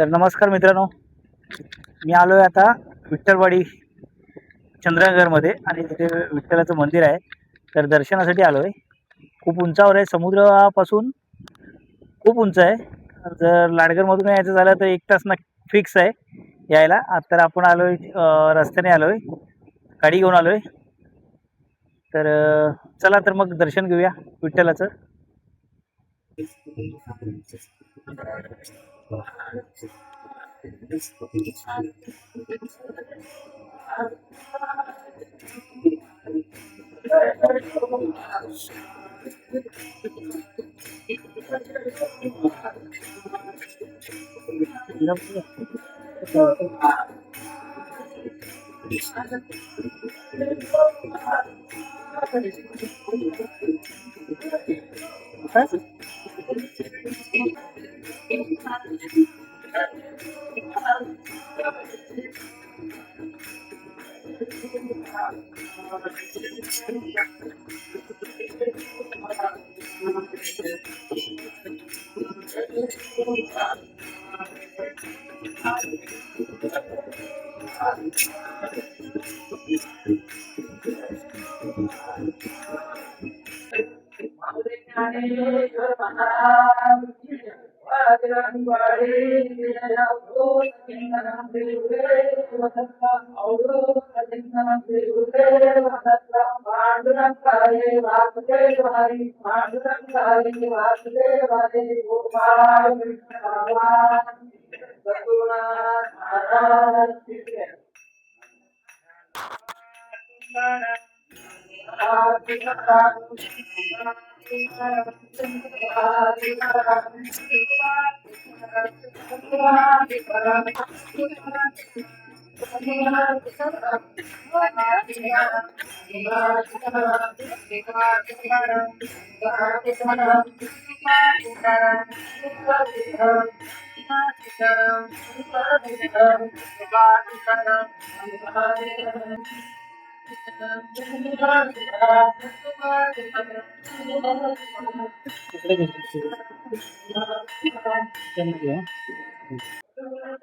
तर नमस्कार मित्रांनो, मी आलोय आता विठ्ठलवाडी चंद्रनगरमध्ये आणि तिथे विठ्ठलाचं मंदिर आहे. तर दर्शनासाठी आलोय. खूप उंचावर आहे, समुद्रापासून खूप उंच आहे. जर लाडगरमधून यायचं झालं तर 1 तास फिक्स आहे यायला. तर आपण आलोय रस्त्याने आलोय, गाडी घेऊन आलोय. तर चला तर मग दर्शन घेऊया विठ्ठलाचं.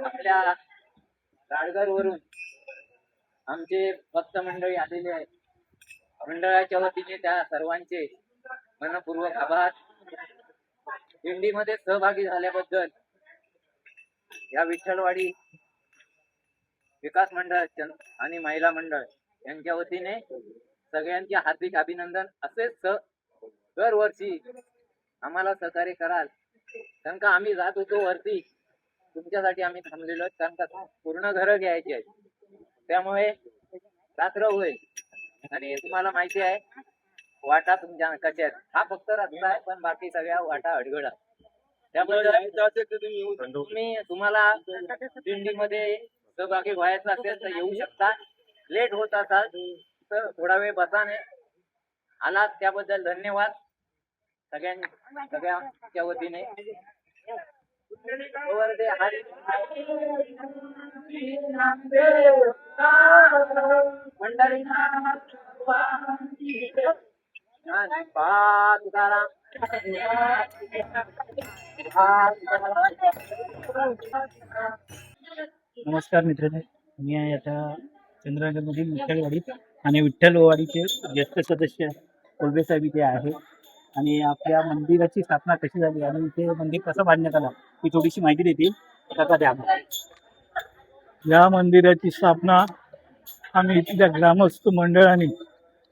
आपल्या राळगरवरून आमचे भक्त मंडळी आलेले आहेत. मंडळाच्या वतीने त्या सर्वांचे मनपूर्वक आभार. दिंडीमध्ये सहभागी झाल्याबद्दल या विठ्ठलवाडी विकास मंडळ आणि महिला मंडळ यांच्या वतीने सगळ्यांचे हार्दिक अभिनंदन. असेच दरवर्षी आम्हाला सहकार्य कराल, कारण का आम्ही जात होतो वरती, तुमच्यासाठी आम्ही थांबलेलो आहोत, कारण का पूर्ण घरं घ्यायची आहेत, त्यामुळे रात्र होईल. आणि तुम्हाला माहिती आहे वाटा तुमच्या कशा आहेत. हा फक्त रस्ता आहे, पण बाकी सगळ्या वाटा अडगळ. त्यामुळे तुम्हाला दिंडीमध्ये सहभागी व्हायचं असेल तर येऊ शकता. लेट होत असाल तर थोडा वेळ बसाने आलात त्याबद्दल धन्यवाद सगळ्यांच्या वतीने. नमस्कार मित्रांनो, मी आहे आता चंद्रनगरमधील विठ्ठलवाडीत आणि विठ्ठलवाडीचे ज्येष्ठ सदस्य कोळबे साहेब इथे आहे. आणि आपल्या मंदिराची स्थापना कशी झाली आणि इथे मंदिर कसं बांधण्यात आलं ही थोडीशी माहिती देतील काका द्या. या मंदिराची स्थापना आम्ही इथल्या ग्रामस्थ मंडळाने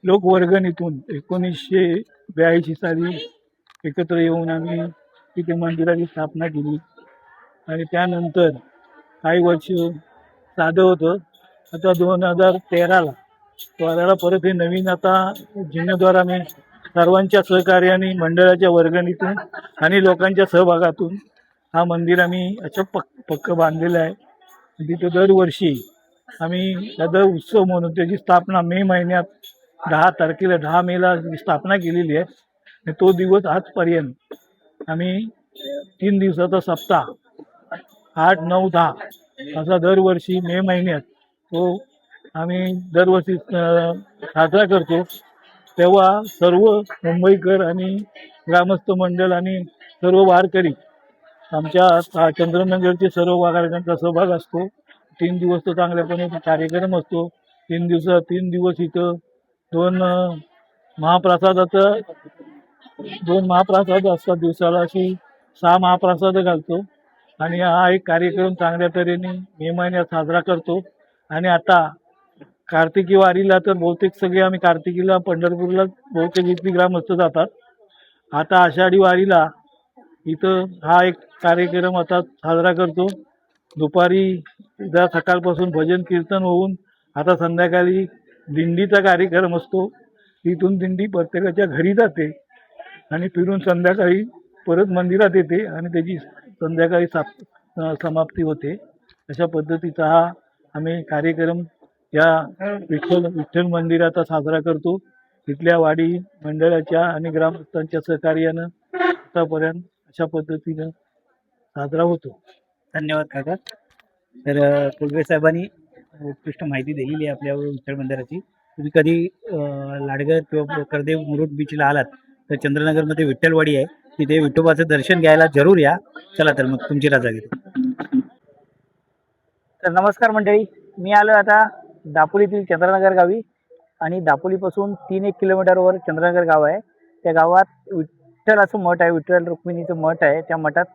लोकवर्गणीतून 1982 साली एकत्र येऊन आम्ही तिथे मंदिराची स्थापना केली. आणि त्यानंतर काही वर्ष साधं होतं. आता 2013ला परत हे नवीन आता जीर्णोद्धाराने सर्वांच्या सहकार्याने मंडळाच्या वर्गणीतून आणि लोकांच्या सहभागातून हा मंदिर आम्ही असं पक्क बांधलेलं आहे. तिथे दरवर्षी आम्ही सदर उत्सव म्हणून त्याची स्थापना मे महिन्यात 10 मेला स्थापना केलेली आहे. आणि तो दिवस आजपर्यंत आम्ही 3 दिवसाचा सप्ताह 8, 9, 10 असा दरवर्षी मे महिन्यात तो आम्ही दरवर्षी साजरा करतो. तेव्हा सर्व मुंबईकर आणि ग्रामस्थ मंडळ आणि सर्व वारकरी आमच्या चंद्रनगरचे सर्व कार्यक्रमांचा सहभाग असतो. 3 दिवस तो चांगल्यापणे कार्यक्रम असतो. 3 दिवस इथं दोन महाप्रसादाचं 2 महाप्रसाद असतात दिवसाला, अशी 6 महाप्रसाद घालतो आणि हा एक कार्यक्रम चांगल्या तऱ्हेने मे महिन्यात साजरा करतो. आणि आता कार्तिकी वारीला तर बहुतेक सगळे आम्ही कार्तिकीला पंढरपूरला बहुतेक इथली ग्रामस्थ जातात. आता आषाढी वारीला इथं हा एक कार्यक्रम आता साजरा करतो. दुपारी एकदा सकाळपासून भजन कीर्तन होऊन आता संध्याकाळी दिंडीचा कार्यक्रम असतो. तिथून दिंडी प्रत्येकाच्या घरी जाते आणि फिरून संध्याकाळी परत मंदिरात येते आणि त्याची संध्याकाळी समाप्ती होते. अशा पद्धतीचा हा आम्ही कार्यक्रम या विठ्ठल मंदिराचा साजरा करतो. इथल्या वाडी मंडळाच्या आणि ग्रामस्थांच्या सहकार्यानं आतापर्यंत अशा पद्धतीनं साजरा होतो. धन्यवाद काका. तर कुलबे साहेबांनी उत्कृष्ट माहिती दिलेली आहे आपल्या विठ्ठल मंदिराची. तुम्ही कधी लाडगर किंवा करदेव मुरुड बीचला आलात तर चंद्रनगरमध्ये विठ्ठलवाडी आहे, तिथे विठोबाचं दर्शन घ्यायला जरूर या. चला तर मग तुमची रजा घेतो. तर नमस्कार मंडळी, मी आलो आता दापोलीतील चंद्रनगर गावी आणि दापोलीपासून 3-1 किलोमीटरवर चंद्रनगर गाव आहे. त्या गावात विठ्ठल असं मठ आहे, विठ्ठल रुक्मिणीचं मठ आहे. त्या मठात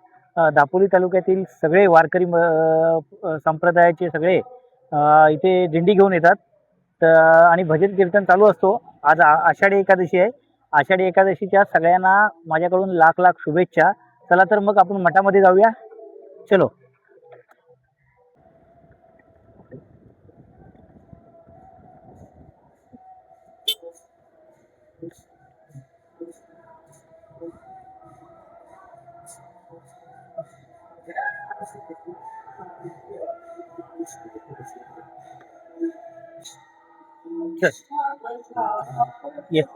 दापोली तालुक्यातील सगळे वारकरी संप्रदायाचे सगळे इथे दिंडी घेऊन येतात. तर आणि भजन कीर्तन चालू असतो. आज आषाढी एकादशी आहे. आषाढी एकादशीच्या सगळ्यांना माझ्याकडून लाख लाख शुभेच्छा. चला तर मग आपण मठामध्ये जाऊया. चलो. Yes.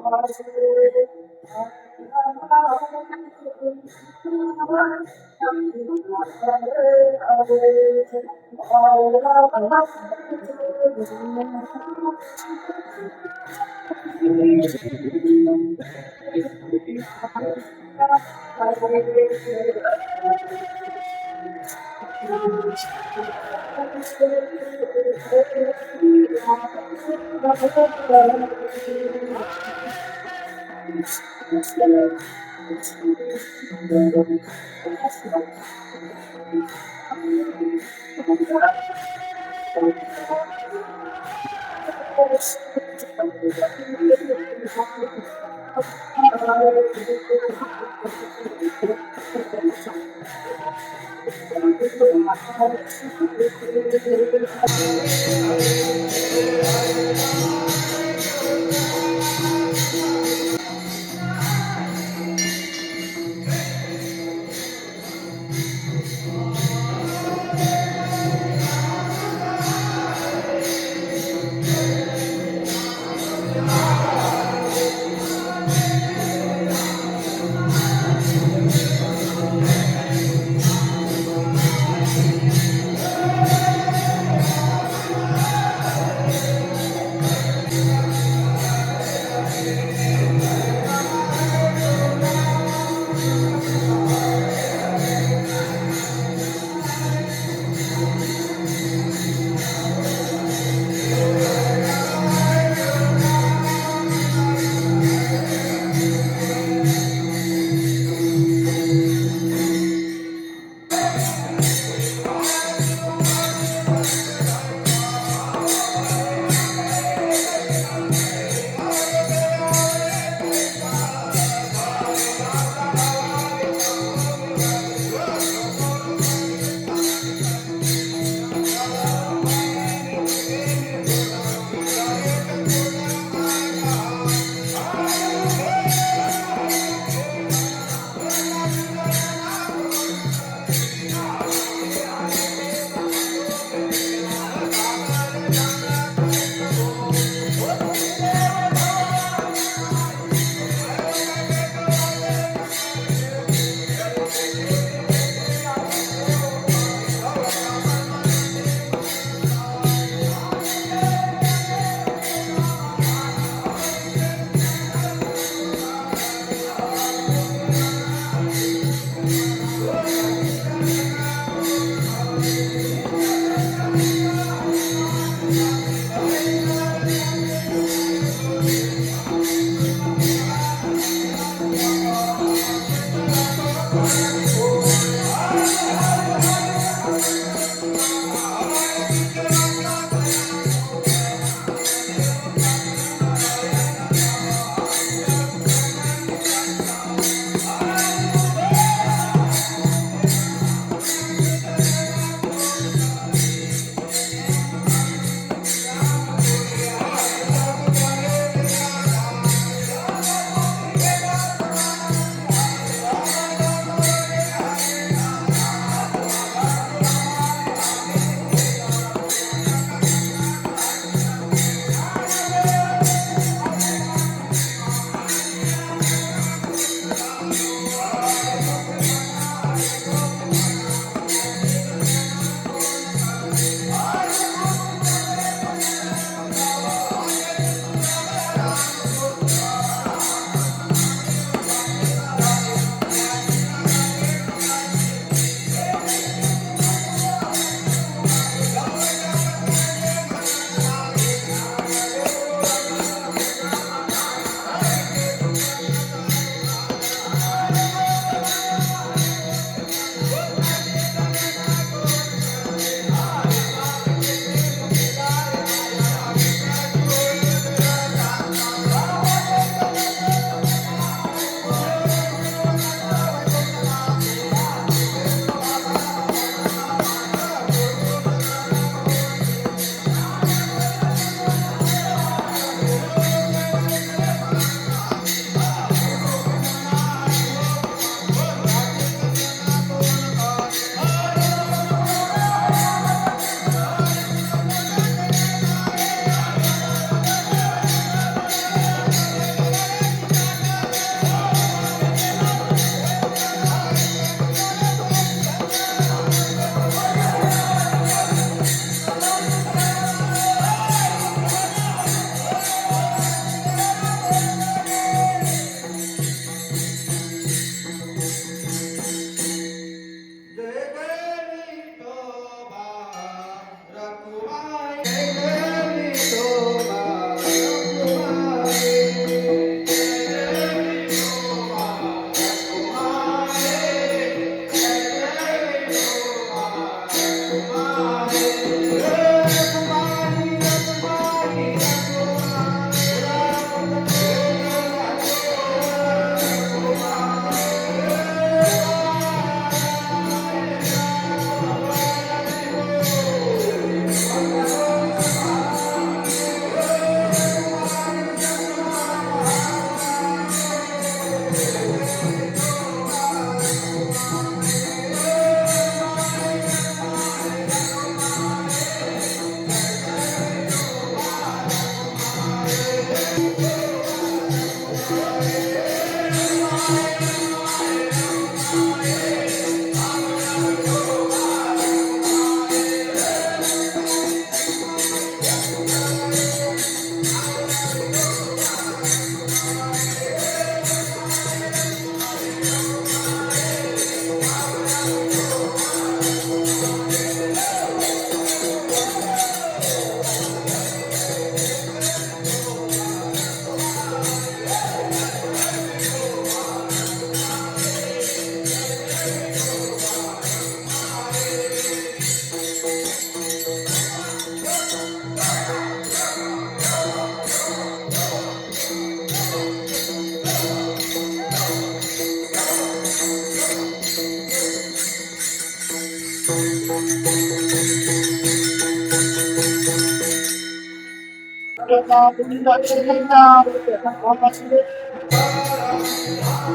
Thank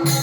you.